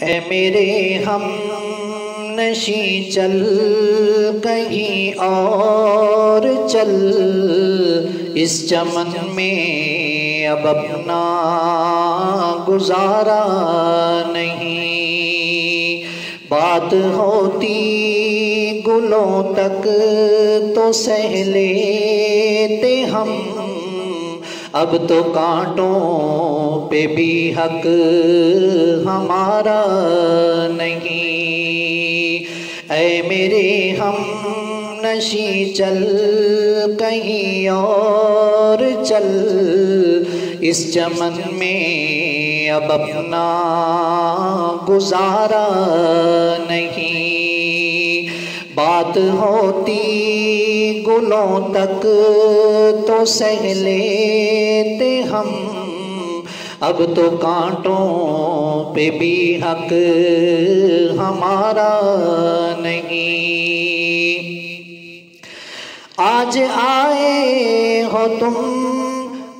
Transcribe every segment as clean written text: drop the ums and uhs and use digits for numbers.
ऐ मेरे हम नशी चल कहीं और चल, इस चमन में अब अपना गुजारा नहीं। बात होती गुलों तक तो सह लेते हम, अब तो कांटों पे भी हक हमारा नहीं। ऐ मेरे हम नशी चल कहीं और चल, इस चमन में अब अपना गुजारा नहीं। बात होती गुलों तक तो सह लेते हम, अब तो कांटों पे भी हक हमारा नहीं। आज आए हो तुम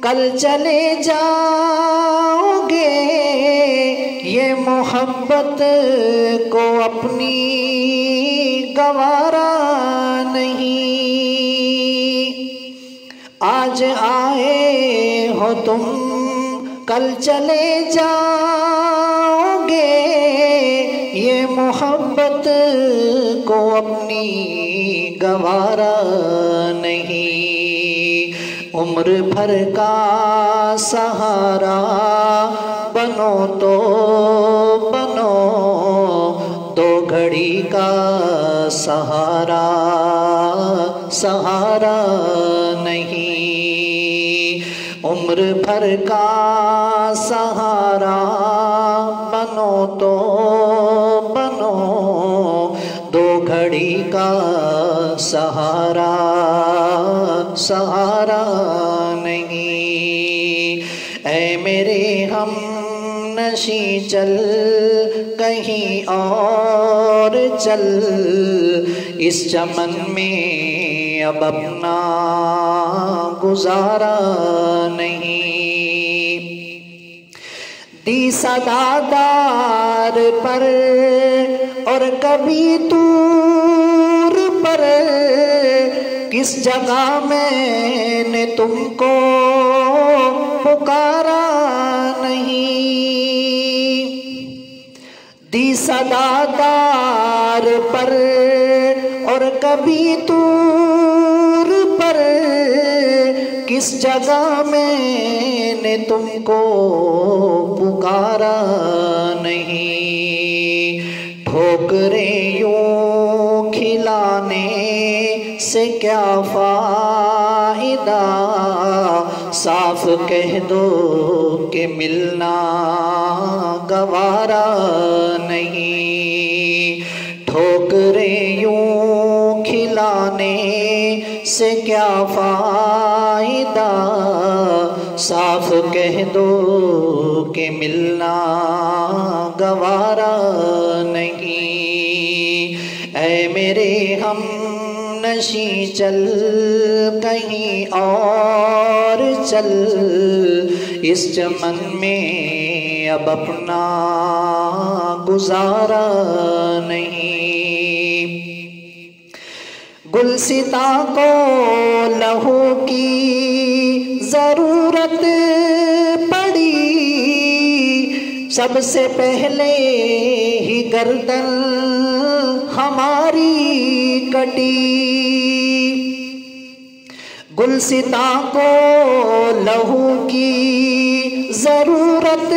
कल चले जाओगे, ये मोहब्बत को अपनी गवारा नहीं। आज आए हो तुम कल चले जाओगे, ये मोहब्बत को अपनी गवारा नहीं। उम्र भर का सहारा बनो तो बनो, दो घड़ी का सहारा सहारा नहीं। उम्र भर का सहारा बनो तो बनो, दो घड़ी का सहारा सहारा नहीं। ऐ मेरे हम नशी चल कहीं और चल, इस चमन में अब अपना गुजारा नहीं। दी सदादार पर और कभी दूर पर, किस जगह मैंने तुमको पुकारा नहीं। दी सदादार पर और कभी दूर पर, किस जगह मैंने तुमको पुकारा नहीं। ठोकरें यूं खिलाने से क्या फायदा, साफ कह दो कि मिलना गवारा नहीं। ठोकरें यूं खिलाने से क्या फायदा, साफ कह दो कि मिलना गवारा नहीं। ऐ मेरे हम नशी चल कहीं और चल, इस चमन में अब अपना गुजारा नहीं। गुलसिता को लहू की जरूरत पड़ी, सबसे पहले ही गर्दन हमारी कटी। गुलसिता को लहू की जरूरत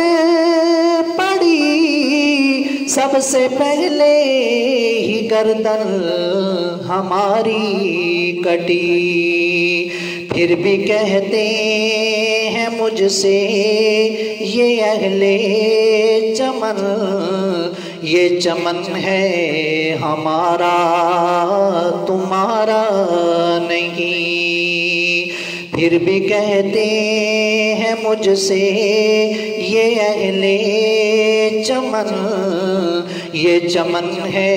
पड़ी, सबसे पहले ही गर्दन हमारी कटी। फिर भी कहते हैं मुझसे ये अहले चमन, ये चमन है हमारा तुम्हारा नहीं। फिर भी कहते हैं मुझसे ये अहले चमन, ये चमन है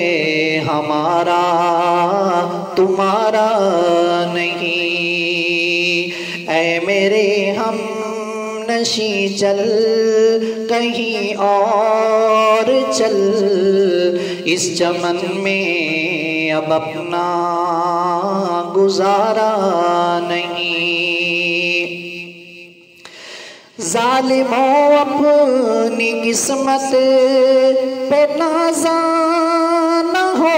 हमारा तुम्हारा नहीं। ऐ मेरे हम नशी चल कहीं और चल, इस चमन में अब अपना गुजारा नहीं। जालिमों अपनी किस्मत पे नाज़ा न हो,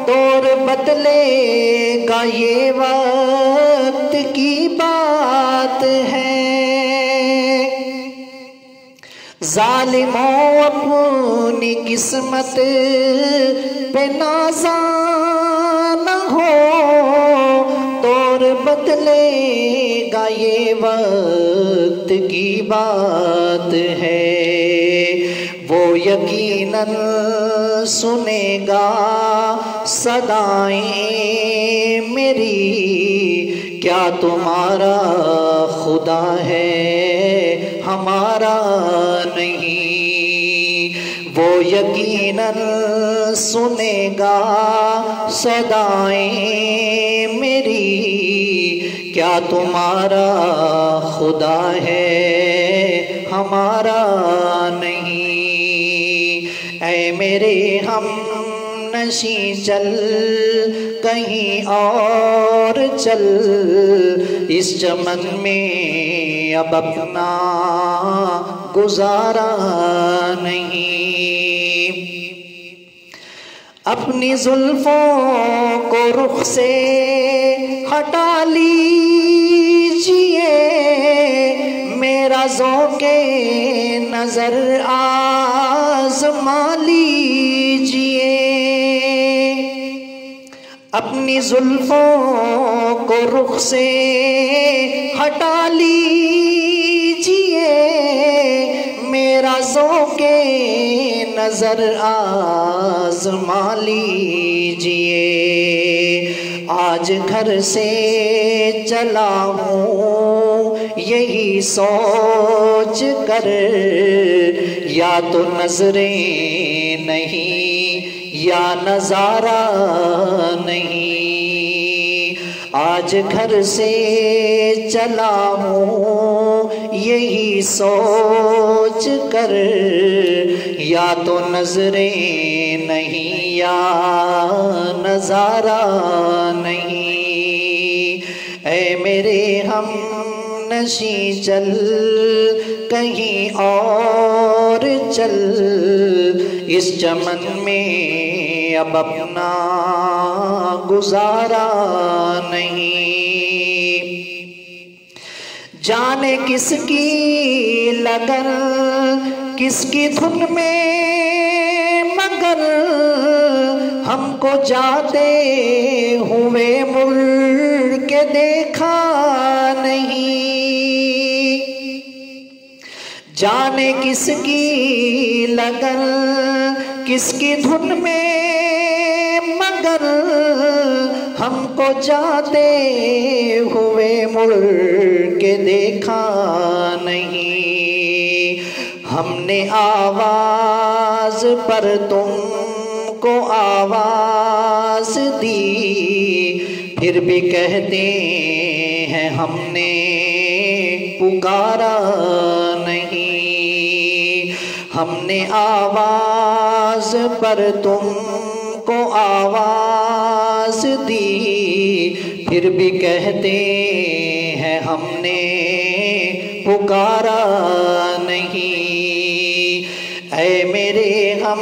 दौर बदलेगा ये वक्त की बात है। जालिमों अपनी किस्मत पे नाज़ा न हो, दौर बदलेगा ये वक्त की बात है। वो यकीनन सुनेगा सदाएं मेरी, क्या तुम्हारा खुदा है हमारा नहीं। वो यकीनन सुनेगा सदाएं मेरी, क्या तुम्हारा खुदा है हमारा नहीं। ऐ मेरे हम नशी चल कहीं और चल, इस चमन में अब अपना गुजारा नहीं। अपनी जुल्फों को रुख से हटा लीजिए, मेरा ज़ौक़े नजर आज़मा लीजिए। अपनी जुल्फों को रुख से हटा लीजिए, मेरा ज़ौक़े नजर आज़मा लीजिए। आज घर से चला हूँ यही सोच कर, या तो नजरें नहीं या नजारा नहीं। आज घर से चला हूँ यही सोच कर, या तो नजरें नहीं या नजारा नहीं। ऐ मेरे हम नशी चल कहीं और चल, इस चमन में अब अपना गुजारा नहीं। जाने किसकी लगन किसकी धुन में मगर, हमको जाते हुए मुड़ के देखा नहीं। जाने किसकी लगन किसकी धुन में मगर, हमको जाते हुए मुड़ के देखा नहीं। हमने आवाज पर तुमको आवाज दी, फिर भी कहते हैं हमने पुकारा नहीं। हमने आवाज पर तुमको आवाज दी, फिर भी कहते हैं हमने पुकारा नहीं। ऐ मेरे हम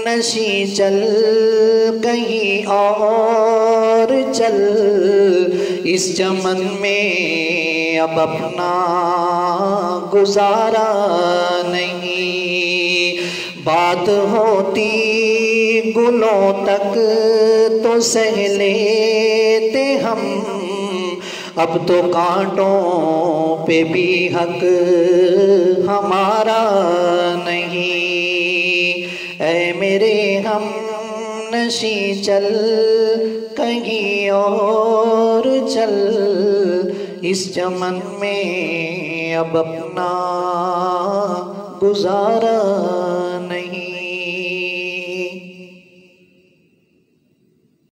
नशी चल कहीं और चल, इस चमन में अब अपना गुजारा नहीं। बात होती गुलों तक तो सह लेते हम, अब तो कांटों पे भी हक हमारा नहीं। ऐ मेरे हम नशी चल कहीं और चल, इस चमन में अब अपना गुजारा